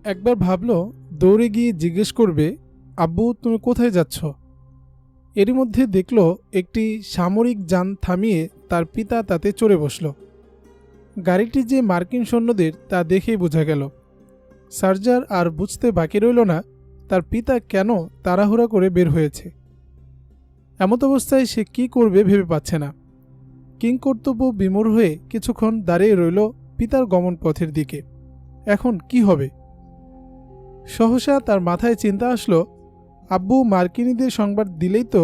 একবার ভাবল দৌড়ে গিয়ে জিজ্ঞেস করবে, আব্বু তুমি কোথায় যাচ্ছ? এরই মধ্যে দেখল একটি সামরিক যান থামিয়ে তার পিতা তাতে চড়ে বসল। গাড়িটি যে মার্কিন সৈন্যদের তা দেখেই বোঝা গেল। সার্জার আর বুঝতে বাকি রইল না তার পিতা কেন তাড়াহুড়া করে বের হয়েছে। এমত অবস্থায় সে কি করবে ভেবে পাচ্ছে না। কিংকর্তব্য বিমূঢ় হয়ে কিছুক্ষণ দাঁড়িয়ে রইল পিতার গমন পথের দিকে। এখন কি হবে? সহসা তার মাথায় চিন্তা আসলো, আব্বু মার্কিনীদের সংবাদ দিলেই তো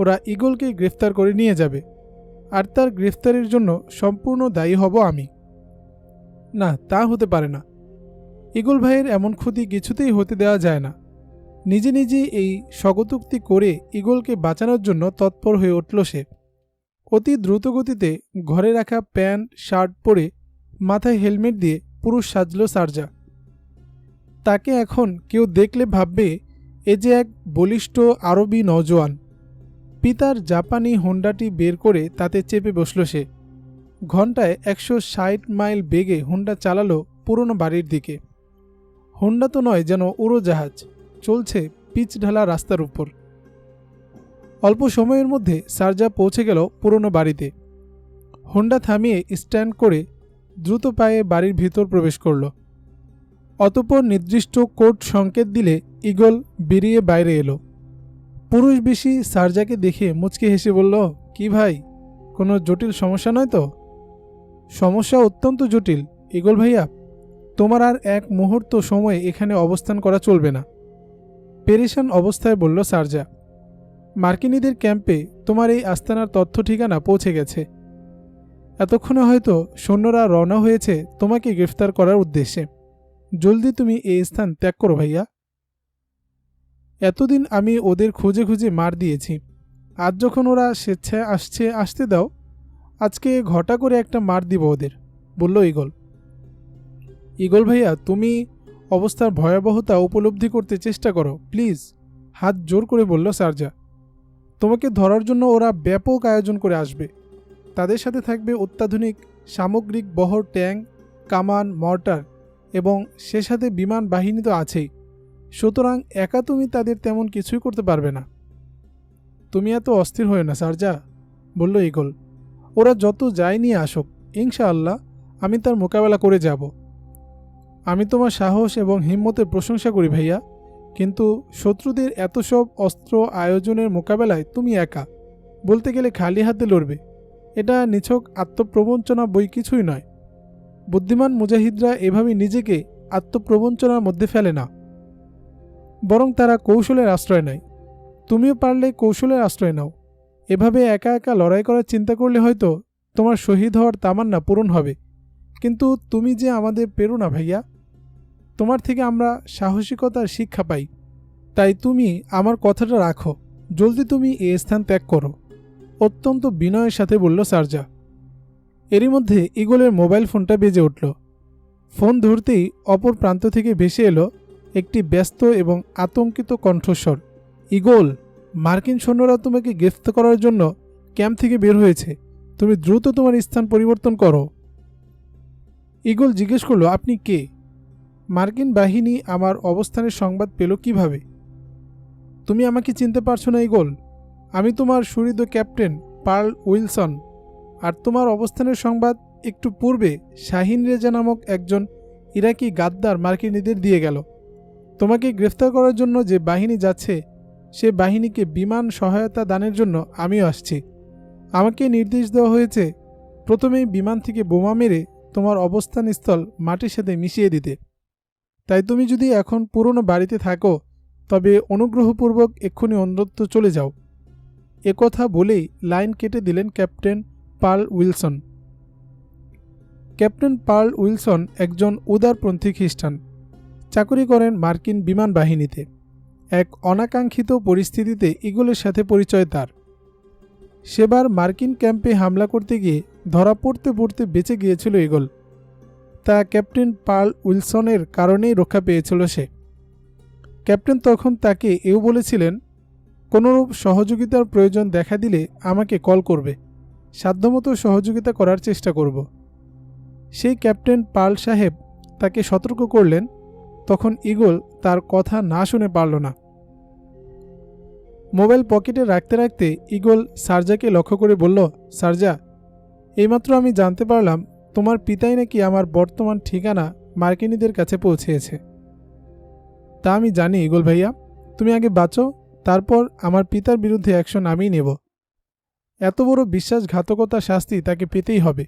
ওরা ঈগলকে গ্রেফতার করে নিয়ে যাবে, আর তার গ্রেফতারের জন্য সম্পূর্ণ দায়ী হব আমি। না, তা হতে পারে না। ঈগল ভাইয়ের এমন ক্ষতি কিছুতেই হতে দেওয়া যায় না। নিজে নিজেই এই স্বগতোক্তি করে ঈগলকে বাঁচানোর জন্য তৎপর হয়ে উঠল সে। অতি দ্রুতগতিতে ঘরে রাখা প্যান্ট শার্ট পরে মাথায় হেলমেট দিয়ে পুরুষ সাজল সার্জা। তাকে এখন কেউ দেখলে ভাববে এ যে এক বলিষ্ঠ আরবি নওজোয়ান। পিতার জাপানি হোন্ডাটি বের করে তাতে চেপে বসল সে। ঘণ্টায় 160 মাইল বেগে হোন্ডা চালালো পুরনো বাড়ির দিকে। হোন্ডা তো নয়, যেন উড়োজাহাজ, চলছে পিচ ঢালা রাস্তার উপর। অল্প সময়ের মধ্যে সার্জা পৌঁছে গেল পুরনো বাড়িতে। হোন্ডা থামিয়ে স্ট্যান্ড করে দ্রুত পায়ে বাড়ির ভিতর প্রবেশ করল। অতঃপর নির্দিষ্ট কোড সংকেত দিলে ঈগল বেরিয়ে বাইরে এলো। পুরুষ বেশি সার্জাকে দেখে মুচকি হেসে বলল, কি ভাই, কোনো জটিল সমস্যা নয় তো? সমস্যা অত্যন্ত জটিল ঈগল ভাইয়া। তোমার আর এক মুহূর্ত সময় এখানে অবস্থান করা চলবে না। পেরেশান অবস্থায় বলল সার্জা। মার্কিনীদের ক্যাম্পে তোমার এই আস্তানার তথ্য ঠিকানা পৌঁছে গেছে। এতক্ষণে হয়তো সৈন্যরা রওনা হয়েছে তোমাকে গ্রেফতার করার উদ্দেশ্যে। জলদি তুমি এই স্থান ত্যাগ করো ভাইয়া। এতদিন আমি ওদের খুঁজে খুঁজে মার দিয়েছি, আজ যখন ওরা স্বেচ্ছায় আসতে দাও, আজকে ঘটা করে একটা মার দিব ওদের, বলল ঈগল। ঈগল ভাইয়া, তুমি অবস্থার ভয়াবহতা উপলব্ধি করতে চেষ্টা করো প্লিজ, হাত জোর করে বলল সার্জা। তোমাকে ধরার জন্য ওরা ব্যাপক আয়োজন করে আসবে। তাদের সাথে থাকবে অত্যাধুনিক সামগ্রিক বহর, ট্যাঙ্ক, কামান, মর্টার এবং সে সাথে বিমান বাহিনী তো আছেই। সুতরাং একা তুমি তাদের তেমন কিছুই করতে পারবে না। তুমি এত অস্থির হয়ে না সার্জা, বলল ঈগল। ওরা যত যাই নিয়ে আসুক, ইনশাআল্লাহ আমি তার মোকাবেলা করে যাব। আমি তোমার সাহস এবং হিম্মতের প্রশংসা করি ভাইয়া, কিন্তু শত্রুদের এত সব অস্ত্র আয়োজনের মোকাবেলায় তুমি একা, বলতে গেলে খালি হাতে লড়বে। এটা নিছক আত্মপ্রবঞ্চনা বই কিছুই নয়। বুদ্ধিমান মুজাহিদরা এভাবে নিজেকে আত্মপ্রবঞ্চনার মধ্যে ফেলে না, বরং তারা কৌশলের আশ্রয় নেয়। তুমিও পারলে কৌশলের আশ্রয় নাও। এভাবে একা একা লড়াই করার চিন্তা করলে হয়তো তোমার শহীদ হওয়ার তামান্না পূরণ হবে, কিন্তু তুমি যে আমাদের প্রেরণা ভাইয়া, তোমার থেকে আমরা সাহসিকতার শিক্ষা পাই। তাই তুমি আমার কথাটা রাখো, জলদি তুমি এই স্থান ত্যাগ করো, অত্যন্ত বিনয়ের সাথে বলল সার্জা। এরই মধ্যে ঈগলের মোবাইল ফোনটা বেজে উঠল। ফোন ধরতেই অপর প্রান্ত থেকে ভেসে এলো একটি ব্যস্ত এবং আতঙ্কিত কণ্ঠস্বর। ঈগল, মার্কিন সৈন্যরা তোমাকে গ্রেফতার করার জন্য ক্যাম্প থেকে বের হয়েছে, তুমি দ্রুত তোমার স্থান পরিবর্তন করো। ঈগল জিজ্ঞেস করল, আপনি কে? মার্কিন বাহিনী আমার অবস্থানের সংবাদ পেল কিভাবে? তুমি আমাকে চিনতে পারছো না ঈগল? আমি তোমার সুহৃদ ক্যাপ্টেন পার্ল উইলসন, আর তোমার অবস্থানের সংবাদ একটু পূর্বে শাহিন রেজা নামক একজন ইরাকি গাদ্দার মার্কিনীদের দিয়ে গেল। তোমাকে গ্রেফতার করার জন্য যে বাহিনী যাচ্ছে, সে বাহিনীকে বিমান সহায়তা দানের জন্য আমিও আসছি। আমাকে নির্দেশ দেওয়া হয়েছে প্রথমেই বিমান থেকে বোমা মেরে তোমার অবস্থানস্থল মাটির সাথে মিশিয়ে দিতে। তাই তুমি যদি এখন পুরনো বাড়িতে থাকো, তবে অনুগ্রহপূর্বক এক্ষুনি অন্যত্র চলে যাও। একথা বলেই লাইন কেটে দিলেন captain Pearl Wilson. Captain Pearl Wilson একজন উদারপন্থী খ্রিস্টান, চাকরি করেন মার্কিন বিমান বাহিনীতে। এক অনাকাঙ্ক্ষিত পরিস্থিতিতে ঈগলের সাথে পরিচয় তার। সেবার মার্কিন ক্যাম্পে হামলা করতে গিয়ে ধরা পড়তে পড়তে বেঁচে গিয়েছিল ঈগল। তা ক্যাপ্টেন পার্ল উইলসনের কারণেই রক্ষা পেয়েছিল সে। ক্যাপ্টেন তখন তাকে এও বলেছিলেন, কোনোরূপ সহযোগিতার প্রয়োজন দেখা দিলে আমাকে কল করবে, সাধ্যমতো সহযোগিতা করার চেষ্টা করব। সেই ক্যাপ্টেন পার্ল সাহেব তাকে সতর্ক করলেন, তখন ঈগল তার কথা না শুনে পারল না। মোবাইল পকেটে রাখতে রাখতে ঈগল সারজাকে লক্ষ্য করে বলল, সারজা, এইমাত্র আমি জানতে পারলাম তোমার পিতাই নাকি আমার বর্তমান ঠিকানা মার্কিনীদের কাছে পৌঁছেছে। তা আমি জানি ঈগল ভাইয়া, তুমি আগে বাঁচো, তারপর আমার পিতার বিরুদ্ধে অ্যাকশন আমিই নেব। এত বড় বিশ্বাসঘাতকতার শাস্তি তাকে পেতেই হবে।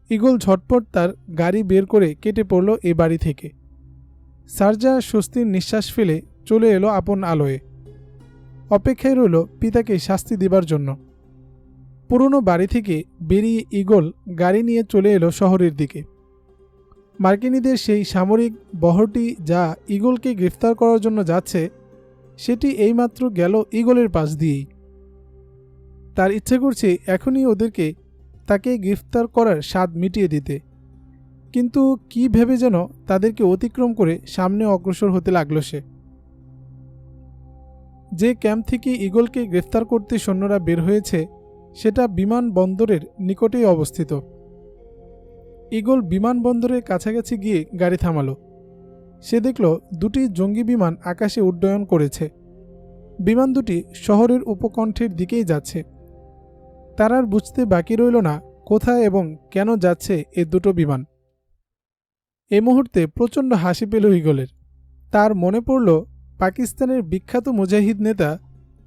ঈগল ঝটপট তার গাড়ি বের করে কেটে পড়ল এ বাড়ি থেকে। সারজা স্বস্তির নিঃশ্বাস ফেলে চলে এলো আপন আলোয়। অপেক্ষায় রইল পিতাকে শাস্তি দেবার জন্য। পুরনো বাড়ি থেকে বেরিয়ে ঈগল গাড়ি নিয়ে চলে এলো শহরের দিকে। মার্কিনীদের সেই সামরিক বহরটি যা ঈগলকে গ্রেফতার করার জন্য যাচ্ছে, সেটি এইমাত্র গেল ঈগলের পাশ দিয়েই। তার ইচ্ছে করছে এখনই ওদেরকে তাকে গ্রেফতার করার স্বাদ মিটিয়ে দিতে, কিন্তু কি ভেবে যেন তাদেরকে অতিক্রম করে সামনে অগ্রসর হতে লাগল সে। যে ক্যাম্প থেকে ঈগলকে গ্রেফতার করতে সৈন্যরা বের হয়েছে সেটা বিমানবন্দরের নিকটেই অবস্থিত। ঈগল বিমানবন্দরের কাছাকাছি গিয়ে গাড়ি থামালো। সে দেখল দুটি জঙ্গি বিমান আকাশে উড্ডয়ন করেছে। বিমান দুটি শহরের উপকণ্ঠের দিকেই যাচ্ছে। তার আর বুঝতে বাকি রইল না কোথায় এবং কেন যাচ্ছে এ দুটো বিমান। এ মুহূর্তে প্রচণ্ড হাসি পেল ঈগলের। তার মনে পড়ল পাকিস্তানের বিখ্যাত মুজাহিদ নেতা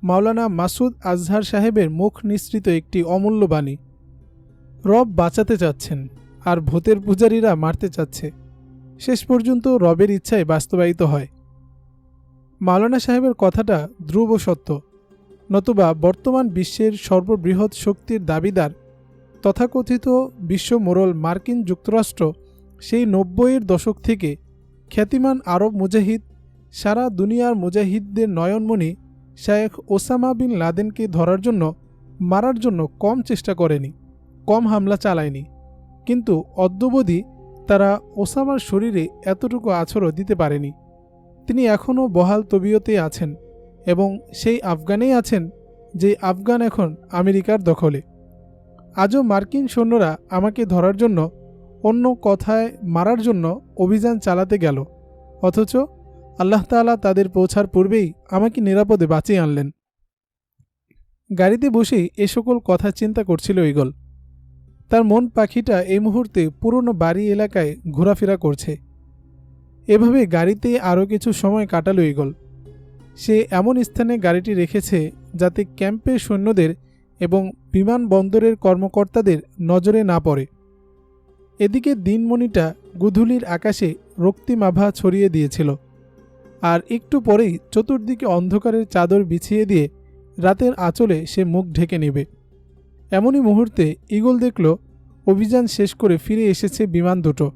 মাওলানা মাসুদ আজহার সাহেবের মুখ নিঃসৃত একটি অমূল্য বাণী, রব বাঁচাতে চাচ্ছেন আর ভূতের পূজারীরা মারতে চাচ্ছে, শেষ পর্যন্ত রবের ইচ্ছায় বাস্তবায়িত হয়। মাওলানা সাহেবের কথাটা ধ্রুব সত্য, নতুবা বর্তমান বিশ্বের সর্ববৃহৎ শক্তির দাবিদার তথাকথিত বিশ্ব মোড়ল মার্কিন যুক্তরাষ্ট্র সেই ৯০-এর দশক থেকে খ্যাতিমান আরব মুজাহিদ, সারা দুনিয়ার মুজাহিদদের নয়নমণি শায়েখ ওসামা বিন লাদেনকে ধরার জন্য, মারার জন্য কম চেষ্টা করেনি, কম হামলা চালায়নি, কিন্তু অদ্যবধি তারা ওসামার শরীরে এতটুকু আছরও দিতে পারেনি। তিনি এখনও বহাল তবিয়তে আছেন এবং সেই আফগানেই আছেন যে আফগান এখন আমেরিকার দখলে। আজও মার্কিন সৈন্যরা আমাকে ধরার জন্য, অন্য কথায় মারার জন্য অভিযান চালাতে গেল, অথচ আল্লাহ তাআলা তাদের পৌঁছার পূর্বেই আমাকে নিরাপদে বাঁচিয়ে আনলেন। গাড়িতে বসেই এ সকল কথা চিন্তা করছিল ঈগল। তার মন পাখিটা এই মুহূর্তে পুরনো বাড়ি এলাকায় ঘোরাফেরা করছে। এভাবে গাড়িতে আরও কিছু সময় কাটালো ঈগল। সে এমন স্থানে গাড়িটি রেখেছে যাতে ক্যাম্পের সৈন্যদের এবং বিমানবন্দরের কর্মকর্তাদের নজরে না পড়ে। এদিকে দিনমণিটা গুধূলির আকাশে রক্তিম আভা ছড়িয়ে দিয়েছিল, আর একটু পরেই চতুর্দিকে অন্ধকারের চাদর বিছিয়ে দিয়ে রাতের আঁচলে সে মুখ ঢেকে নেবে। এমনই মুহূর্তে ঈগল দেখল অভিযান শেষ করে ফিরে এসেছে বিমান দুটো।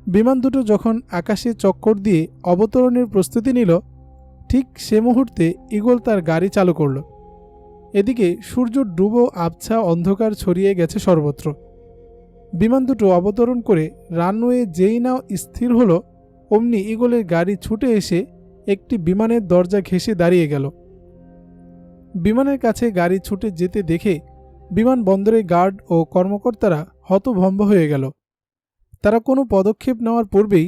বিমান দুটো যখন আকাশে চক্কর দিয়ে অবতরণের প্রস্তুতি নিল, ঠিক সে মুহূর্তে ঈগল তার গাড়ি চালু করল। এদিকে সূর্য ডুবো আবছা অন্ধকার ছড়িয়ে গেছে সর্বত্র। বিমান দুটো অবতরণ করে রানওয়ে যেই না স্থির হল, অমনি ঈগলের গাড়ি ছুটে এসে একটি বিমানের দরজা ঘেঁষে দাঁড়িয়ে গেল। বিমানের কাছে গাড়ি ছুটে যেতে দেখে বিমানবন্দরের গার্ড ও কর্মকর্তারা হতভম্ব হয়ে গেল। তারা কোনো পদক্ষেপ নেওয়ার পূর্বেই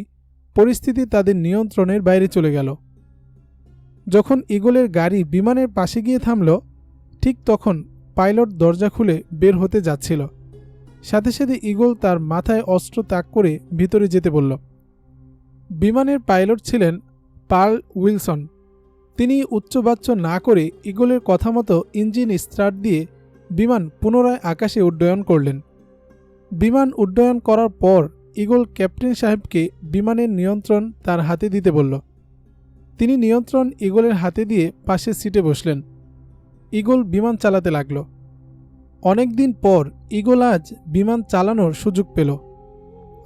পরিস্থিতি তাদের নিয়ন্ত্রণের বাইরে চলে গেল। যখন ঈগলের গাড়ি বিমানের পাশে গিয়ে থামল, ঠিক তখন পাইলট দরজা খুলে বের হতে যাচ্ছিল। সাথে সাথে ঈগল তার মাথায় অস্ত্র তাক করে ভিতরে যেতে বলল। বিমানের পাইলট ছিলেন পার্ল উইলসন। তিনি উচ্চবাচ্য না করে ঈগলের কথা মতো ইঞ্জিন স্টার্ট দিয়ে বিমান পুনরায় আকাশে উড্ডয়ন করলেন। বিমান উড্ডয়ন করার পর ঈগল ক্যাপ্টেন সাহেবকে বিমানের নিয়ন্ত্রণ তার হাতে দিতে বলল। তিনি নিয়ন্ত্রণ ঈগলের হাতে দিয়ে পাশের সিটে বসলেন। ঈগল বিমান চালাতে লাগল। অনেক দিন পর ঈগল আজ বিমান চালানোর সুযোগ পেল।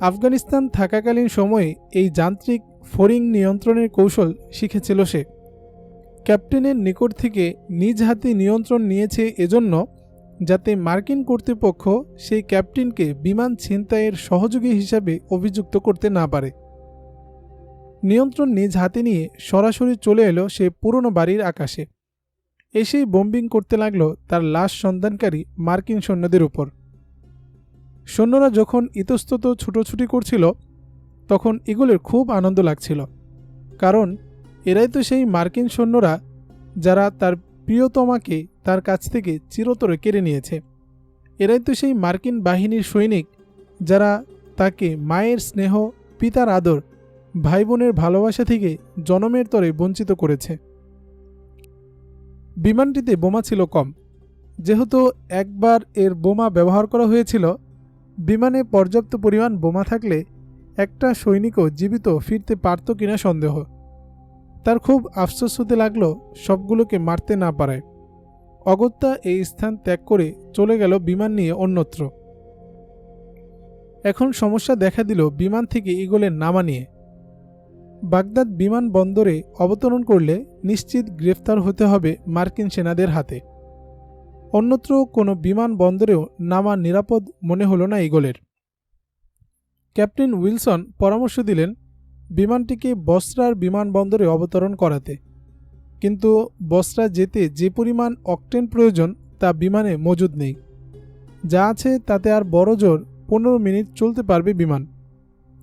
আফগানিস্তান থাকাকালীন সময়ে এই যান্ত্রিক ফোরিং নিয়ন্ত্রণের কৌশল শিখেছিল সে। ক্যাপ্টেনের নিকট থেকে নিজ হাতে নিয়ন্ত্রণ নিয়েছে এজন্য যাতে মার্কিন কর্তৃপক্ষ সেই ক্যাপ্টেনকে বিমান ছিনতাইয়ের সহযোগী হিসাবে অভিযুক্ত করতে না পারে। নিয়ন্ত্রণ নিজ হাতে নিয়ে সরাসরি চলে এলো সে পুরনো বাড়ির আকাশে। এসেই বোম্বিং করতে লাগলো তার লাশ সন্ধানকারী মার্কিন সৈন্যদের উপর। সৈন্যরা যখন ইতস্তত ছুটোছুটি করছিল, তখন ইগলের খুব আনন্দ লাগছিল, কারণ এরাই তো সেই মার্কিন সৈন্যরা যারা তার প্রিয়তমাকে তার কাছ থেকে চিরতরে কেড়ে নিয়েছে। এরাই তো সেই মার্কিন বাহিনীর সৈনিক যারা তাকে মায়ের স্নেহ, পিতার আদর, ভাই বোনের ভালোবাসা থেকে জনমের তরে বঞ্চিত করেছে। বিমানটিতে বোমা ছিল কম, যেহেতু একবার এর বোমা ব্যবহার করা হয়েছিল। বিমানে পর্যাপ্ত পরিমাণ বোমা থাকলে একটা সৈনিকও জীবিত ফিরতে পারত কিনা সন্দেহ। তার খুব আফসোস হতে লাগলো সবগুলোকে মারতে না পারায়। অগত্যা এই স্থান ত্যাগ করে চলে গেল বিমান নিয়ে অন্যত্র। এখন সমস্যা দেখা দিল বিমান থেকে ইগলের নামা নিয়ে। বাগদাদ বিমান বন্দরে অবতরণ করলে নিশ্চিত গ্রেফতার হতে হবে মার্কিন সেনাদের হাতে। অন্যত্র কোনো বিমান বন্দরেও নামা নিরাপদ মনে হলো না ইগলের। ক্যাপ্টেন উইলসন পরামর্শ দিলেন বিমানটিকে বসরার বিমানবন্দরে অবতরণ করাতে, কিন্তু বসরা যেতে যে পরিমাণ অকটেন প্রয়োজন তা বিমানে মজুদ নেই। যা আছে তাতে আর বড় জোর 15 মিনিট চলতে পারবে বিমান।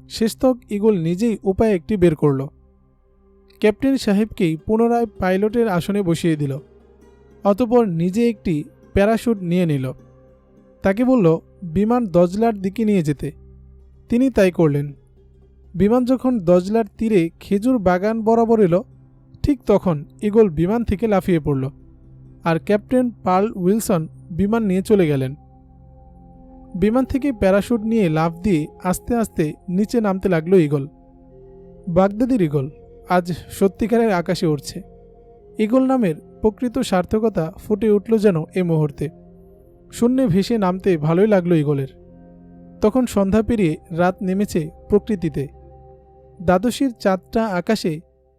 শেষতক ইগল নিজেই উপায় একটি বের করল। ক্যাপ্টেন সাহেবকেই পুনরায় পাইলটের আসনে বসিয়ে দিল, অতঃপর নিজে একটি প্যারাশুট নিয়ে নিল। তাকে বলল বিমান দজলার দিকে নিয়ে যেতে। তিনি তাই করলেন। বিমান যখন দজলার তীরে খেজুর বাগান বরাবর এলো, ঠিক তখন ইগল বিমান থেকে লাফিয়ে পড়ল, আর ক্যাপ্টেন পার্ল উইলসন বিমান নিয়ে চলে গেলেন। বিমান থেকে প্যারাশুট নিয়ে লাফ দিয়ে আস্তে আস্তে নিচে নামতে লাগলো ইগল। বাগদাদির ইগল আজ সত্যিকারের আকাশে উড়ছে। ইগল নামের প্রকৃত সার্থকতা ফুটে উঠল যেন এ মুহূর্তে। শূন্যে ভেসে নামতে ভালোই লাগলো ইগলের। তখন সন্ধ্যা পেরিয়ে রাত নেমেছে প্রকৃতিতে। দ্বাদশীর চাঁদটা আকাশে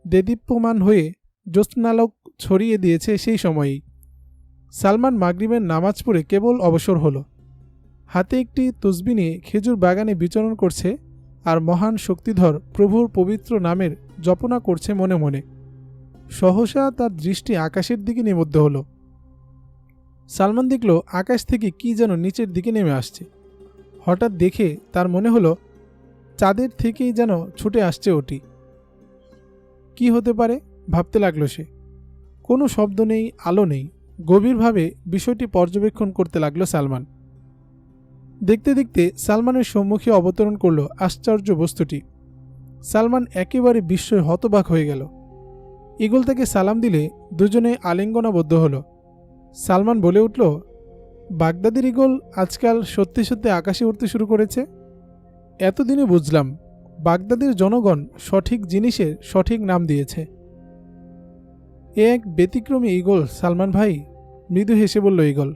দেদীপ্যমান হয়ে জ্যোৎস্নালোক ছড়িয়ে দিয়েছে সেই সময়েই। সালমান মাগরিবের নামাজ পড়ে কেবল অবসর হলো। হাতে একটি তসবি নিয়ে খেজুর বাগানে বিচরণ করছে আর মহান শক্তিধর প্রভুর পবিত্র নামের জপনা করছে মনে মনে। সহসা তার দৃষ্টি আকাশের দিকে নিবদ্ধ হলো। সালমান দেখল আকাশ থেকে কি যেন নিচের দিকে নেমে আসছে। হঠাৎ দেখে তার মনে হলো চাঁদের থেকেই যেন ছুটে আসছে ওটি। কি হতে পারে ভাবতে লাগলো সে। কোনো শব্দ নেই, আলো নেই। গভীরভাবে বিষয়টি পর্যবেক্ষণ করতে লাগলো সালমান। দেখতে দেখতে সালমানের সম্মুখে অবতরণ করল আশ্চর্য বস্তুটি। সালমান একেবারে বিস্ময়ে হতবাক হয়ে গেল। ইগল তাকে সালাম দিলে দুজনে আলিঙ্গনাবদ্ধ হল। সালমান বলে উঠল, বাগদাদের ইগল আজকাল সত্যি সত্যি আকাশে উঠতে শুরু করেছে। এতদিনে বুঝলাম বাগদাদের জনগণ সঠিক জিনিসের সঠিক নাম দিয়েছে। এ এক ব্যতিক্রমী ইগল সালমান ভাই, মৃদু হেসে বলল ইগল।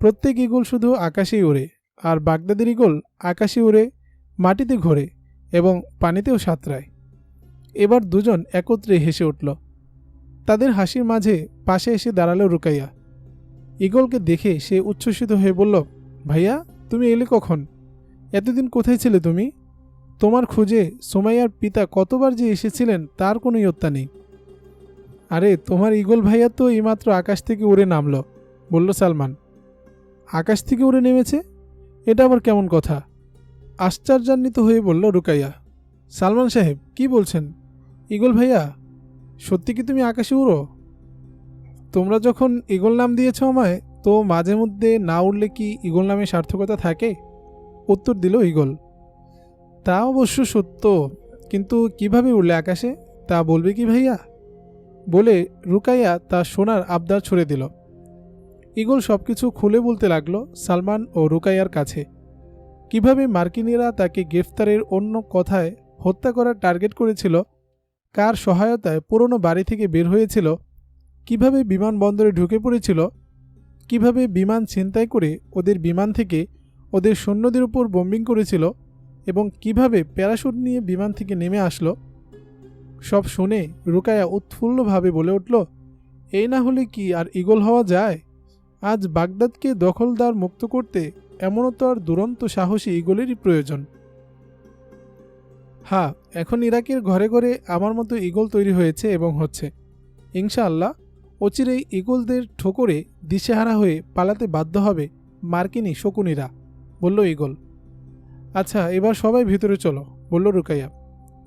প্রত্যেক ইগল শুধু আকাশেই ওড়ে, আর বাগদাদের ইগল আকাশে উড়ে, মাটিতে ঘোরে এবং পানিতেও সাঁতরায়। এবার দুজন একত্রে হেসে উঠল। তাদের হাসির মাঝে পাশে এসে দাঁড়ালো রুকাইয়া। ইগলকে দেখে সে উচ্ছ্বসিত হয়ে বলল, ভাইয়া তুমি এলে কখন? এতদিন কোথায় ছিলে তুমি? তোমার খোঁজে সুমাইয়ার পিতা কতবার যে এসেছিলেন তার কোনো ইয়ত্তা নেই। আরে তোমার ইগল ভাইয়া তো এইমাত্র আকাশ থেকে উড়ে নামল, বলল সালমান। আকাশ থেকে উড়ে নেমেছে? এটা আবার কেমন কথা? আশ্চর্যান্বিত হয়ে বলল রুকাইয়া। সালমান সাহেব কি বলছেন? ইগল ভাইয়া, সত্যি কি তুমি আকাশে উড়ো? তোমরা যখন ইগল নাম দিয়েছ আমায়, তো মাঝে মধ্যে না উড়লে কি ইগল নামে সার্থকতা থাকে? উত্তর দিল ইগল। তা অবশ্য সত্য, কিন্তু কিভাবে উড়লে আকাশে তা বলবে কি ভাইয়া? বলে রুকাইয়া তা শোনার আবদার ছুড়ে দিল। ইগল সবকিছু খুলে বলতে লাগলো সালমান ও রুকাইয়ার কাছে। কিভাবে মার্কিনীরা তাকে গ্রেফতারের অন্য কথায় হত্যা করার টার্গেট করেছিল, কার সহায়তায় পুরনো বাড়ি থেকে বের হয়েছিল, কিভাবে বিমানবন্দরে ঢুকে পড়েছিল, কিভাবে বিমান ছিনতাই করে ওদের বিমান থেকে ওদের সৈন্যদের উপর বোম্বিং করেছিল এবং কিভাবে প্যারাশুট নিয়ে বিমান থেকে নেমে আসলো। সব শুনে রুকাইয়া উৎফুল্লভাবে বলে উঠল, এই না হলে কি আর ইগল হওয়া যায়? আজ বাগদাদকে দখলদার মুক্ত করতে এমনও তো আর দুরন্ত সাহসী ইগলেরই প্রয়োজন। হ্যাঁ, এখন ইরাকের ঘরে ঘরে আমার মতো ইগল তৈরি হয়েছে এবং হচ্ছে। ইনশাআল্লাহ অচিরেই ইগলদের ঠোকরে দিশেহারা হয়ে পালাতে বাধ্য হবে মার্কিনী শকুনিরা, বলল ইগল। আচ্ছা, এবার সবাই ভিতরে চলো, বলল রুকাইয়া।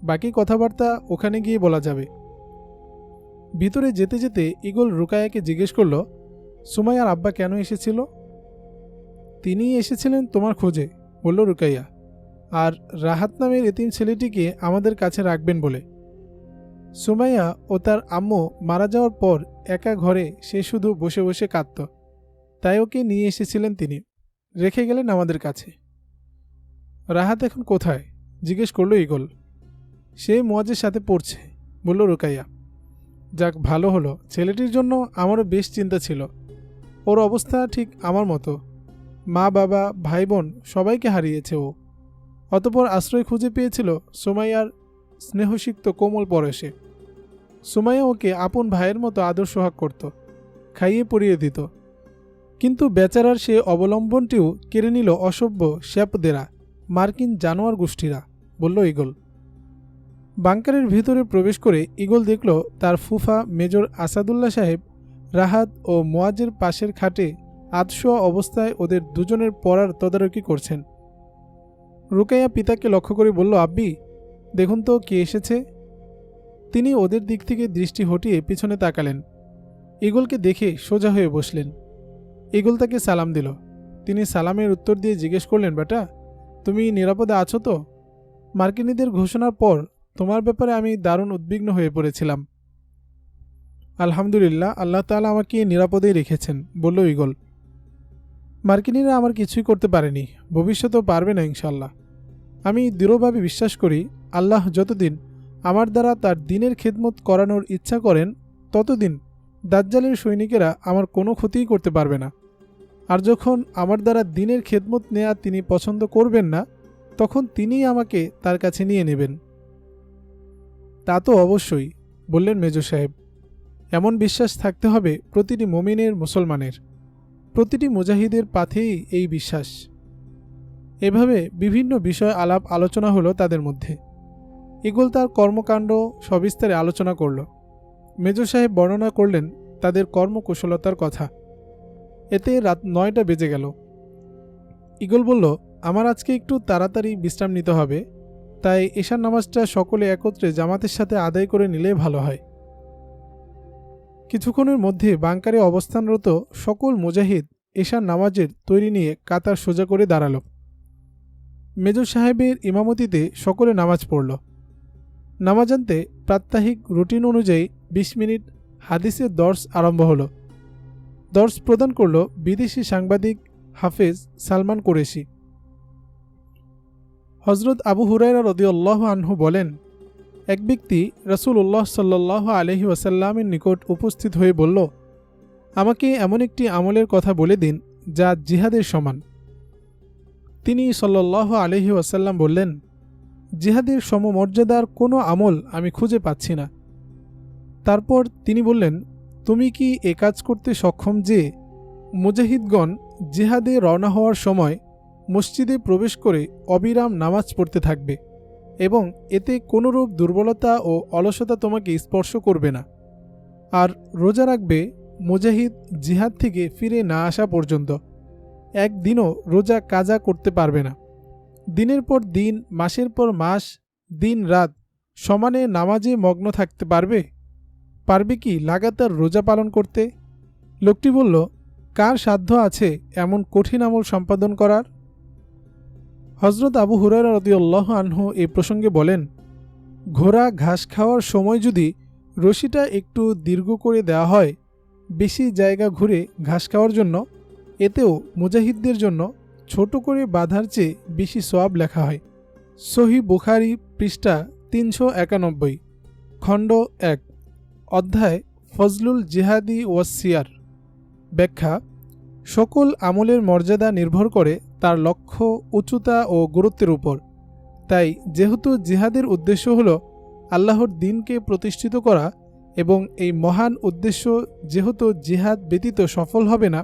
বাকি কথাবার্তা ওখানে গিয়ে বলা যাবে। ভিতরে যেতে যেতে ঈগল রুকাইয়াকে জিজ্ঞেস করল, সুমাইয়ার আব্বা কেন এসেছিল? তিনি এসেছিলেন তোমার খোঁজে, বলল রুকাইয়া, আর রাহাত নামের এতিম ছেলেটিকে আমাদের কাছে রাখবেন বলে। সুমাইয়া ও তার আম্মু মারা যাওয়ার পর একা ঘরে সে শুধু বসে বসে কাঁদত, তাই ওকে নিয়ে এসেছিলেন তিনি, রেখে গেলেন আমাদের কাছে। রাহাত এখন কোথায়? জিজ্ঞেস করল ঈগল। সে মুয়াজের সাথে পড়ছে, বলল রুকাইয়া। যাক, ভালো হলো। ছেলেটির জন্য আমারও বেশ চিন্তা ছিল। ওর অবস্থা ঠিক আমার মতো, মা বাবা ভাই বোন সবাইকে হারিয়েছে ও। অতপর আশ্রয় খুঁজে পেয়েছিল সুমাইয়ার স্নেহসিক্ত কোমল পরশে। সুমাইয়া ওকে আপন ভাইয়ের মতো আদর সোহাগ করত, খাইয়ে পরিয়ে দিত। কিন্তু বেচারার সে অবলম্বনটিও কেড়ে নিল অসভ্য শ্যাপদেরা, মার্কিন জানোয়ার গোষ্ঠীরা, বলল ঈগল। বাংকারের ভিতরে প্রবেশ করে ঈগল দেখল তার ফুফা মেজর আসাদুল্লাহ সাহেব রাহাত ও মুয়াজের পাশের খাটে আধশোয়া অবস্থায় ওদের দুজনের পড়ার তদারকি করছেন। রুকাইয়া পিতাকে লক্ষ্য করে বলল, আব্বি, দেখুন তো কে এসেছে। তিনি ওদের দিক থেকে দৃষ্টি হটিয়ে পিছনে তাকালেন। ঈগলকে দেখে সোজা হয়ে বসলেন। ঈগল তাকে সালাম দিল। তিনি সালামের উত্তর দিয়ে জিজ্ঞেস করলেন, বেটা, তুমি নিরাপদে আছো তো? মার্কিনীদের ঘোষণার পর তোমার ব্যাপারে আমি দারুণ উদ্বিগ্ন হয়ে পড়েছিলাম। আলহামদুলিল্লাহ, আল্লাহ তাআলা আমাকে নিরাপদেই রেখেছেন, বলল ঈগল। মার্কিনীরা আমার কিছুই করতে পারেনি, ভবিষ্যতেও পারবে না ইনশাল্লাহ। আমি দৃঢ়ভাবে বিশ্বাস করি আল্লাহ যতদিন আমার দ্বারা তার দ্বীনের খেদমত করানোর ইচ্ছা করেন ততদিন দাজ্জালের সৈনিকেরা আমার কোনো ক্ষতিই করতে পারবে না। আর যখন আমার দ্বারা দ্বীনের খেদমত নেয়া তিনি পছন্দ করবেন না, তখন তিনিই আমাকে তার কাছে নিয়ে নেবেন। তা তো অবশ্যই, বললেন মেজর সাহেব। এমন বিশ্বাস থাকতে হবে প্রতিটি মুমিনের, মুসলমানের, প্রতিটি মুজাহিদের পাথেই এই বিশ্বাস। এভাবে বিভিন্ন বিষয় আলাপ আলোচনা হলো তাদের মধ্যে। ঈগল তার কর্মকাণ্ড সবিস্তারে আলোচনা করল। মেজর সাহেব বর্ণনা করলেন তাদের কর্মকুশলতার কথা। এতে রাত 9টা বেজে গেল। ঈগল বলল, আমার আজকে একটু তাড়াতাড়ি বিশ্রাম নিতে হবে, তাই এশার নামাজটা সকলে একত্রে জামাতের সাথে আদায় করে নিলে ভালো হয়। কিছুক্ষণের মধ্যে বাংকারে অবস্থানরত সকল মুজাহিদ এশার নামাজের তৈরি নিয়ে কাতার সোজা করে দাঁড়াল। মেজর সাহেবের ইমামতিতে সকলে নামাজ পড়ল। নামাজান্তে প্রাত্যহিক রুটিন অনুযায়ী 20 মিনিট হাদিসের দর্স আরম্ভ হল। দর্স প্রদান করল বিদেশি সাংবাদিক হাফেজ সালমান কুরেশি। হজরত আবু হুরায়রা রাদিয়াল্লাহু আনহু বলেন, এক ব্যক্তি রাসূলুল্লাহ সাল্লাল্লাহু আলাইহি ওয়াসাল্লামের নিকট উপস্থিত হয়ে বলল, আমাকে এমন একটি আমলের কথা বলে দিন যা জিহাদের সমান। তিনি সাল্লাল্লাহু আলাইহি ওয়াসাল্লাম বললেন, জিহাদের সমমর্যাদার কোনো আমল আমি খুঁজে পাচ্ছি না। তারপর তিনি বললেন, তুমি কি এ কাজ করতে সক্ষম যে মুজাহিদগণ জিহাদে রওনা হওয়ার সময় মসজিদে প্রবেশ করে অবিরাম নামাজ পড়তে থাকবে এবং এতে কোনোরূপ দুর্বলতা ও অলসতা তোমাকে স্পর্শ করবে না, আর রোজা রাখবে মুজাহিদ জিহাদ থেকে ফিরে না আসা পর্যন্ত। একদিনও রোজা কাজা করতে পারবে না। দিনের পর দিন, মাসের পর মাস, দিন রাত সমানে নামাজে মগ্ন থাকতে পারবে? পারবে কি লাগাতার রোজা পালন করতে? লোকটি বলল, কার সাধ্য আছে এমন কঠিন আমল সম্পাদন করার? হজরত আবু হুরায়রা রাদিয়াল্লাহু আনহু এই প্রসঙ্গে বলেন, ঘোড়া ঘাস খাওয়ার সময় যদি রশিটা একটু দীর্ঘ করে দেওয়া হয় বেশি জায়গা ঘুরে ঘাস খাওয়ার জন্য, এতেও মুজাহিদদের জন্য ছোট করে বাঁধার চেয়ে বেশি সওয়াব লেখা হয়। সহিহ বুখারী পৃষ্ঠা 391, খণ্ড 1, অধ্যায় ফজলুল জিহাদি ওয়াসসিয়ার। ব্যাখ্যা: সকল আমলের মর্যাদা নির্ভর করে তার লক্ষ্য, উচ্চতা ও গুরুত্বের উপর। তাই যেহেতু জিহাদের উদ্দেশ্য হল আল্লাহর দ্বীনকে প্রতিষ্ঠিত করা এবং এই মহান উদ্দেশ্য যেহেতু জিহাদ ব্যতীত সফল হবে না,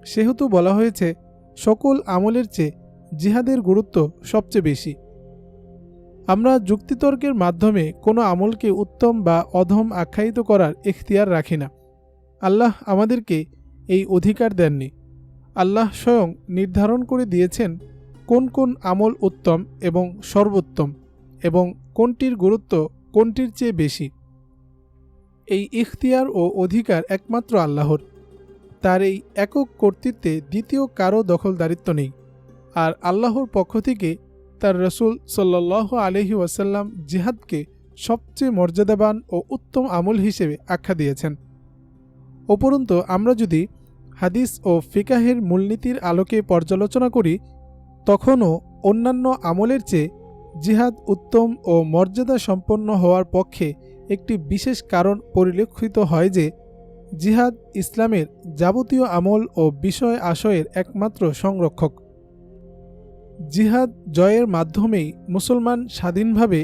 সেহেতু বলা হয়েছে সকল আমলের চেয়ে জিহাদের গুরুত্ব সবচেয়ে বেশি। আমরা যুক্তিতর্কের মাধ্যমে কোনো আমলকে উত্তম বা অধম আখ্যায়িত করার ইখতিয়ার রাখি না। আল্লাহ আমাদেরকে এই অধিকার দেননি। আল্লাহ স্বয়ং নির্ধারণ করে দিয়েছেন কোন কোন আমল উত্তম এবং সর্বোত্তম, এবং কোনটির গুরুত্ব কোনটির চেয়ে বেশি। এই ইখতিয়ার ও অধিকার একমাত্র আল্লাহর। তার এই একক কর্তৃত্বে দ্বিতীয় কারো দখলদারিত্ব নেই। আর আল্লাহর পক্ষ থেকে তার রসুল সাল্লাল্লাহু আলাইহি ওয়াসাল্লাম জিহাদকে সবচেয়ে মর্যাদাবান ও উত্তম আমল হিসেবে আখ্যা দিয়েছেন। উপরন্তু আমরা যদি হাদিস ও ফিকাহের মূলনীতির আলোকে পর্যালোচনা করি, তখনও অন্যান্য আমলের চেয়ে জিহাদ উত্তম ও মর্যাদা সম্পন্ন হওয়ার পক্ষে একটি বিশেষ কারণ পরিলক্ষিত হয় যে, জিহাদ ইসলামের যাবতীয় আমল ও বিষয় আশয়ের একমাত্র সংরক্ষক। জিহাদ জয়ের মাধ্যমেই মুসলমান স্বাধীনভাবে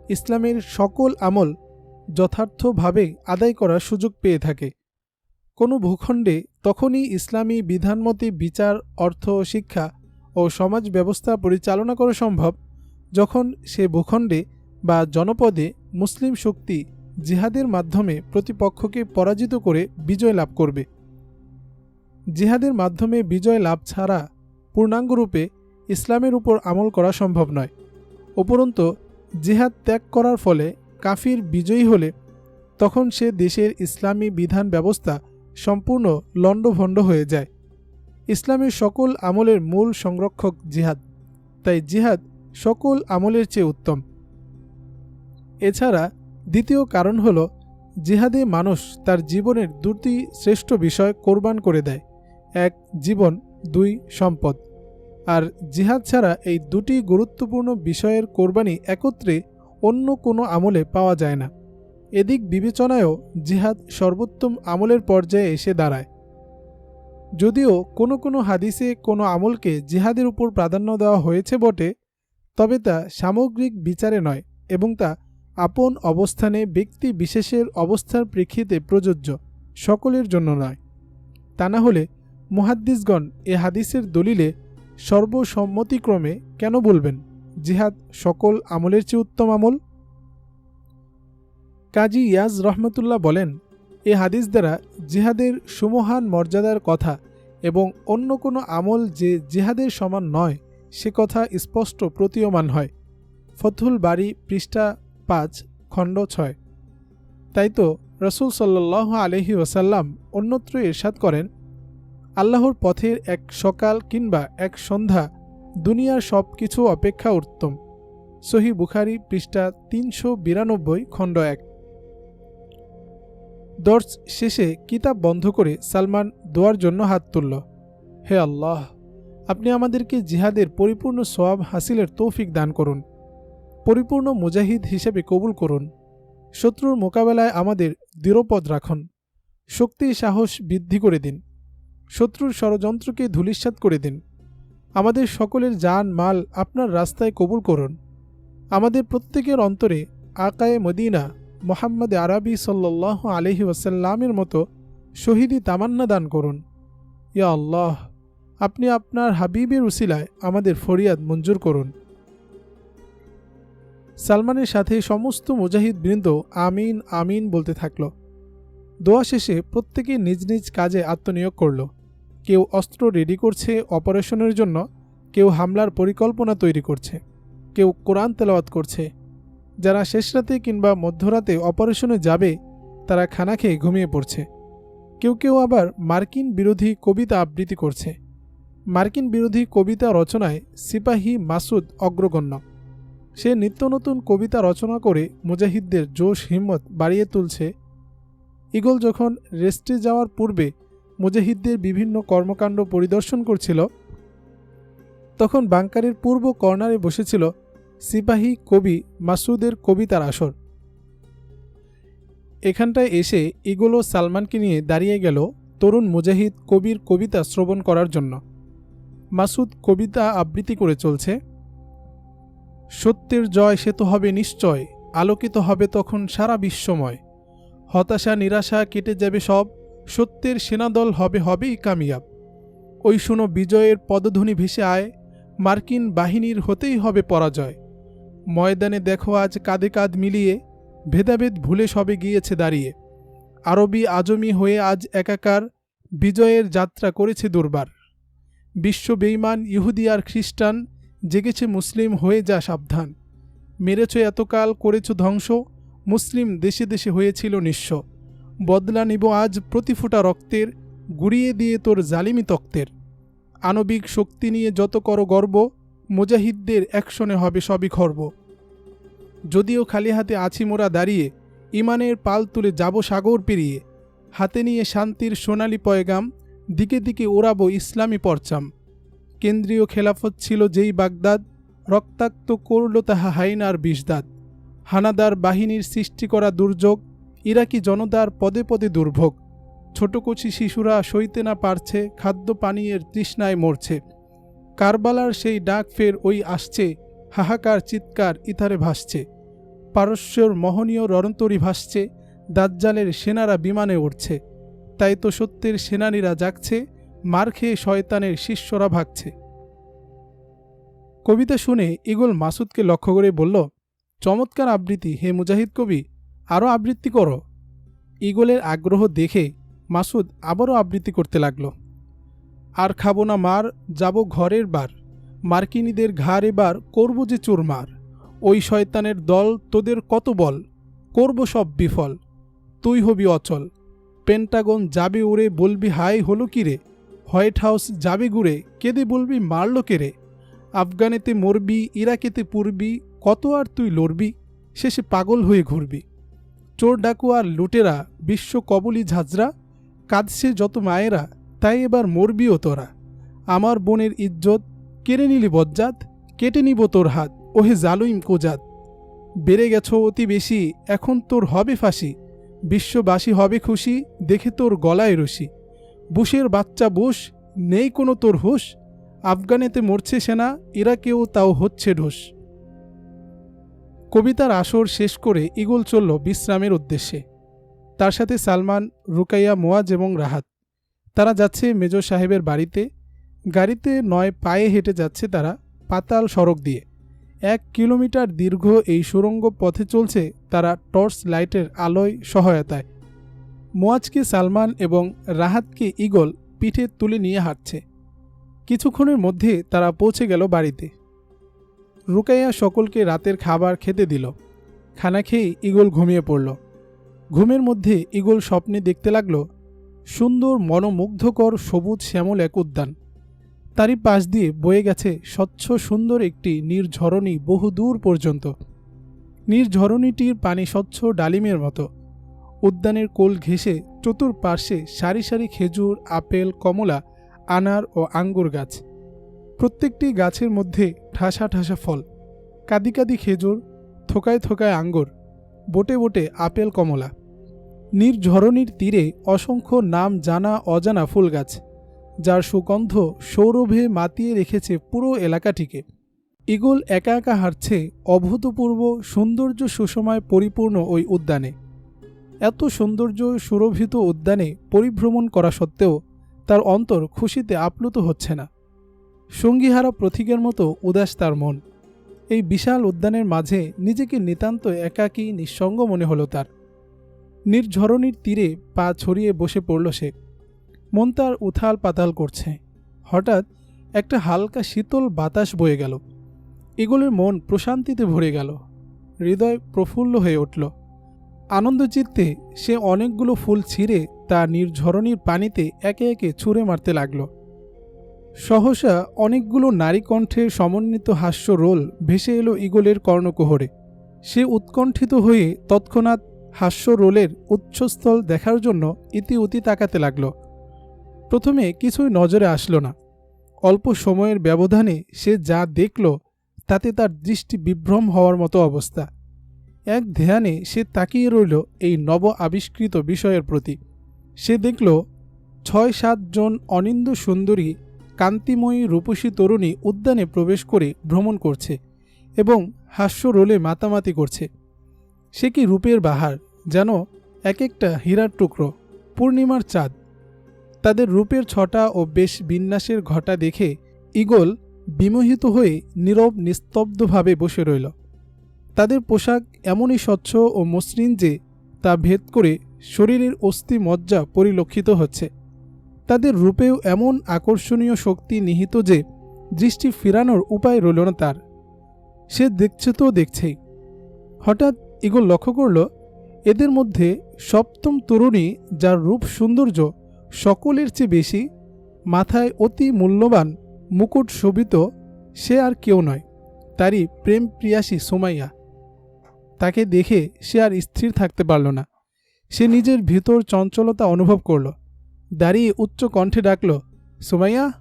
ইসলামের সকল আমল যথার্থভাবে আদায় করার সুযোগ পেয়ে থাকে। কোনো ভূখণ্ডে তখনই ইসলামী বিধানমতে বিচার, অর্থ, শিক্ষা ও সমাজ ব্যবস্থা পরিচালনা করা সম্ভব যখন সে ভূখণ্ডে বা জনপদে মুসলিম শক্তি জিহাদের মাধ্যমে প্রতিপক্ষকে পরাজিত করে বিজয় লাভ করবে। জিহাদের মাধ্যমে বিজয় লাভ ছাড়া পূর্ণাঙ্গরূপে ইসলামের উপর আমল করা সম্ভব নয়। উপরন্তু জিহাদ ত্যাগ করার ফলে কাফির বিজয়ী হলে তখন সে দেশের ইসলামী বিধান ব্যবস্থা সম্পূর্ণ লণ্ডভণ্ড হয়ে যায়। ইসলামের সকল আমলের মূল সংরক্ষক জিহাদ, তাই জিহাদ সকল আমলের চেয়ে উত্তম। এছাড়া দ্বিতীয় কারণ হল, জিহাদে মানুষ তার জীবনের দুটি শ্রেষ্ঠ বিষয় কোরবান করে দেয়, এক জীবন, দুই সম্পদ। আর জিহাদ ছাড়া এই দুটি গুরুত্বপূর্ণ বিষয়ের কোরবানি একত্রে অন্য কোনো আমলে পাওয়া যায় না। এদিক বিবেচনায়ও জিহাদ সর্বোত্তম আমলের পর্যায়ে এসে দাঁড়ায়। যদিও কোনো কোনো হাদিসে কোনো আমলকে জিহাদের উপর প্রাধান্য দেওয়া হয়েছে বটে, তবে তা সামগ্রিক বিচারে নয় এবং তা আপন অবস্থানে ব্যক্তি বিশেষের অবস্থার প্রেক্ষিতে প্রযোজ্য, সকলের জন্য নয়। তা না হলে মুহাদ্দিসগণ এ হাদিসের দলিলে সর্বসম্মতিক্রমে কেন বলবেন জিহাদ সকল আমলের চেয়ে উত্তম আমল? কাজী ইয়াজ রহমতুল্লাহ বলেন, এ হাদিস দ্বারা জিহাদের সুমহান মর্যাদার কথা এবং অন্য কোনো আমল যে জিহাদের সমান নয় সে কথা স্পষ্ট প্রতীয়মান হয়। ফথুল বারী পৃষ্ঠা 5 খণ্ড 6। তাই তো রসুল সাল্লাল্লাহু আলাইহি ওয়াসাল্লাম অন্যত্র ইরশাদ করেন, আল্লাহর পথের এক সকাল কিংবা এক সন্ধ্যা দুনিয়ার সব কিছু অপেক্ষা উত্তম। সহিহ বুখারী পৃষ্ঠা 392 খণ্ড 1। দর্স শেষে কিতাব বন্ধ করে সালমান দোয়ার জন্য হাত তুলল। হে আল্লাহ, আপনি আমাদেরকে জিহাদের পরিপূর্ণ সওয়াব হাসিলের তৌফিক দান করুন, পরিপূর্ণ মুজাহিদ হিসেবে কবুল করুন। শত্রুর মোকাবেলায় আমাদের দৃঢ়পদ রাখুন, শক্তি সাহস বৃদ্ধি করে দিন, শত্রুর ষড়যন্ত্রকে ধূলিসাৎ করে দিন। আমাদের সকলের জান মাল আপনার রাস্তায় কবুল করুন। আমাদের প্রত্যেকের অন্তরে আকায়ে মদিনা মুহাম্মদ আরবি সাল্লাল্লাহু আলাইহি ওয়াসাল্লামের মতো শহীদি তামান্না দান করুন। ইয়া আল্লাহ, আপনি আপনার হাবিবের উসিলায় আমাদের ফরিয়াদ মঞ্জুর করুন। সালমানের সাথে সমস্ত মুজাহিদ বৃন্দ আমিন আমিন বলতে থাকল। দোয়া শেষে প্রত্যেকে নিজ নিজ কাজে আত্মনিয়োগ করল। কেউ অস্ত্র রেডি করছে অপারেশনের জন্য, কেউ হামলার পরিকল্পনা তৈরি করছে, কেউ কোরআন তেলাওয়াত করছে। যারা শেষ রাতে কিংবা মধ্যরাতে অপারেশনে যাবে তারা খানা খেয়ে ঘুমিয়ে পড়ছে। কেউ কেউ আবার মার্কিন বিরোধী কবিতা আবৃত্তি করছে। মার্কিন বিরোধী কবিতা রচনায় সিপাহী মাসুদ অগ্রগণ্য। সে নিত্য নতুন কবিতা রচনা করে মুজাহিদদের জোশ হিম্মত বাড়িয়ে তুলছে। ঈগল যখন রেস্টে যাওয়ার পূর্বে মুজাহিদদের বিভিন্ন কর্মকাণ্ড পরিদর্শন করছিল, তখন বাংকারের পূর্ব কর্নারে বসেছিল সিপাহী কবি মাসুদের কবিতার আসর। এখানটায় এসে ঈগলও সালমানকে নিয়ে দাঁড়িয়ে গেল তরুণ মুজাহিদ কবির কবিতা শ্রবণ করার জন্য। মাসুদ কবিতা আবৃত্তি করে চলছে। সত্যের জয় সে তো হবে নিশ্চয়, আলোকিত হবে তখন সারা বিশ্বময়। হতাশা নিরাশা কেটে যাবে সব, সত্যের সেনাদল হবেই কামিয়াব। ওই শুনো বিজয়ের পদধ্বনি ভেসে আয়, মার্কিন বাহিনীর হতেই হবে পরাজয়। ময়দানে দেখো আজ কাঁধে কাঁধ মিলিয়ে, ভেদাভেদ ভুলে সবে গিয়েছে দাঁড়িয়ে। আরবি আজমি হয়ে আজ একাকার, বিজয়ের যাত্রা করেছে দুর্বার। বিশ্ব বেঈমান ইহুদি আর খ্রিস্টান, জেগেছে মুসলিম হয়ে যা সাবধান। মেরেছ এতকাল, করেছ ধ্বংস, মুসলিম দেশে দেশে হয়েছিল নিঃস্ব। বদলা নিব আজ প্রতি ফোঁটা রক্তের, গুড়িয়ে দিয়ে তোর জালিমি তক্তের। আণবিক শক্তি নিয়ে যত করো গর্ব, মুজাহিদদের অ্যাকশনে হবে সবই খর্ব। যদিও খালি হাতে আছি মোরা দাঁড়িয়ে, ইমানের পাল তুলে যাব সাগর পেরিয়ে। হাতে নিয়ে শান্তির সোনালি পয়গাম, দিকে দিকে ওড়াবো ইসলামী পরচাম। কেন্দ্রীয় খেলাফত ছিল যেই বাগদাদ, রক্তাক্ত করল তাহা হাইনার বিষদাদ। হানাদার বাহিনীর সৃষ্টি করা দুর্যোগ, ইরাকি জনতার পদে পদে দুর্ভোগ। ছোটকচি শিশুরা সইতে না পারছে, খাদ্য পানীয়ের তৃষ্ণায় মরছে। কারবালার সেই ডাক ফের ওই আসছে, হাহাকার চিৎকার ইথারে ভাসছে। পারস্যর মোহনীয় রণতরী ভাসছে, দাজ্জালের সেনারা বিমানে উঠছে। তাই তো সত্যের সেনানীরা জাগছে, মার খেয়ে শয়তানের শিষ্যরা ভাগছে। কবিতা শুনে ইগল মাসুদকে লক্ষ্য করে বলল, চমৎকার আবৃত্তি হে মুজাহিদ কবি, আরও আবৃত্তি করো। ইগলের আগ্রহ দেখে মাসুদ আবারও আবৃত্তি করতে লাগল। আর খাবো না মার, যাব ঘরের বার, মার্কিনীদের ঘাড় এবার করব যে চুরমার। ওই শয়তানের দল তোদের কত বল, করব সব বিফল, তুই হবি অচল। পেন্টাগন যাবে উড়ে, বলবি হাই হলো কিরে। হোয়াইট হাউস যাবে ঘুরে, কেঁদে বলবি মারল কেরে। আফগানেতে মরবি, ইরাকেতে পুরবি, কত আর তুই লড়বি, শেষে পাগল হয়ে ঘুরবি। চোর ডাকু আর লুটেরা, বিশ্ব কবলি ঝাঁঝরা, কাঁদছে যত মায়েরা, তাই এবার মরবিও তোরা। আমার বোনের ইজ্জত কেড়ে নিলি বজ্জাত, কেটে নিব তোর হাত, ওহে জালুইম কোজাত। বেড়ে গেছ অতি বেশি, এখন তোর হবে ফাঁসি, বিশ্ববাসী হবে খুশি, দেখে তোর গলায় রশি। বুশের বাচ্চা বুশ, নেই কোনো তোর হুশ, আফগানেতে মরছে সেনা, ইরাকেও তাও হচ্ছে ঢোস। কবিতার আসর শেষ করে ইগল চলল বিশ্রামের উদ্দেশ্যে। তার সাথে সালমান, রুকাইয়া, মোয়াজ এবং রাহাত। তারা যাচ্ছে মেজর সাহেবের বাড়িতে। গাড়িতে নয়, পায়ে হেঁটে যাচ্ছে তারা পাতাল সড়ক দিয়ে। 1 কিলোমিটার দীর্ঘ এই সুড়ঙ্গ পথে চলছে তারা টর্চ লাইটের আলোয় সহায়তায়। মোয়াজকে সালমান এবং রাহাতকে ইগল পিঠে তুলে নিয়ে হাঁটছে। কিছুক্ষণের মধ্যে তারা পৌঁছে গেল বাড়িতে। রুকাইয়া সকলকে রাতের খাবার খেতে দিল। খানা খেয়েই ইগল ঘুমিয়ে পড়ল। ঘুমের মধ্যে ইগল স্বপ্নে দেখতে লাগল সুন্দর মনোমুগ্ধকর সবুজ শ্যামল এক উদ্যান। তারই পাশ দিয়ে বয়ে গেছে স্বচ্ছ সুন্দর একটি নির্ঝরণী বহুদূর পর্যন্ত। নির্ঝরণীটির পানি স্বচ্ছ ডালিমের মতো। উদ্যানের কোল ঘেঁষে চতুর্পার্শ্বে সারি সারি খেজুর, আপেল, কমলা, আনার ও আঙ্গুর গাছ। প্রত্যেকটি গাছের মধ্যে ঠাসা ঠাসা ফল, কাদি কাদি খেজুর, থোকায় থোকায় আঙ্গুর, বোটে বোটে আপেল, কমলা। নির্ঝরণীর তীরে অসংখ্য নাম জানা অজানা ফুল গাছ, যার সুগন্ধ সৌরভে মাতিয়ে রেখেছে পুরো এলাকাটিকে। ইগল একা একা হাঁটছে অভূতপূর্ব সৌন্দর্য সুষমায় পরিপূর্ণ ওই উদ্যানে। এত সৌন্দর্য সুরভিত উদ্যানে পরিভ্রমণ করা সত্ত্বেও তার অন্তর খুশিতে আপ্লুত হচ্ছে না। সঙ্গীহারা প্রতীকের মতো উদাস তার মন। এই বিশাল উদ্যানের মাঝে নিজেকে নিতান্ত একাকী নিঃসঙ্গ মনে হলো তার। নির্ঝরণীর তীরে পা ছড়িয়ে বসে পড়ল সে। মন তার উথাল পাতাল করছে। হঠাৎ একটা হালকা শীতল বাতাস বয়ে গেল। ইগলের মন প্রশান্তিতে ভরে গেল, হৃদয় প্রফুল্ল হয়ে উঠল। আনন্দচিত্তে সে অনেকগুলো ফুল ছিঁড়ে তা নির্ঝরণীর পানিতে একে একে ছুঁড়ে মারতে লাগল। সহসা অনেকগুলো নারী কণ্ঠের সমন্বিত হাস্য রোল ভেসে এলো ইগলের কর্ণকুহরে। সে উৎকণ্ঠিত হয়ে তৎক্ষণাৎ হাস্য রোলের উৎসস্থল দেখার জন্য ইতিউতি তাকাতে লাগল। প্রথমে কিছুই নজরে আসলো না। অল্প সময়ের ব্যবধানে সে যা দেখল তাতে তার দৃষ্টি বিভ্রম হওয়ার মতো অবস্থা। এক ধ্যানে সে তাকিয়ে রইল এই নব আবিষ্কৃত বিষয়ের প্রতি। সে দেখল 6-7 জন অনিন্দ্য সুন্দরী কান্তিময়ী রূপসী তরুণী উদ্যানে প্রবেশ করে ভ্রমণ করছে এবং হাস্য রোলে মাতামাতি করছে। সে কি রূপের বাহার, যেন এক একটা হীরার টুকরো, পূর্ণিমার চাঁদ। তাদের রূপের ছটা ও বেশ বিন্যাসের ঘটা দেখে ইগল বিমোহিত হয়ে নীরব নিস্তব্ধভাবে বসে রইল। তাদের পোশাক এমনই স্বচ্ছ ও মসৃণ যে তা ভেদ করে শরীরের অস্থি মজ্জা পরিলক্ষিত হচ্ছে। তাদের রূপেও এমন আকর্ষণীয় শক্তি নিহিত যে দৃষ্টি ফিরানোর উপায় রইল না তার। সে দেখছে তো দেখছেই, হঠাৎ ঈগল লক্ষ্য করল এদের মধ্যে সপ্তম তরুণী, যার রূপ সৌন্দর্য সকলের চেয়ে বেশি, মাথায় অতি মূল্যবান মুকুট শোভিত, সে আর কেউ নয়, তারই প্রেম প্রিয়াসী সুমাইয়া। তাকে দেখে সে আর স্থির থাকতে পারল না। সে নিজের ভিতর চঞ্চলতা অনুভব করল। দাঁড়িয়ে উচ্চ কণ্ঠে ডাকল, সুমাইয়া।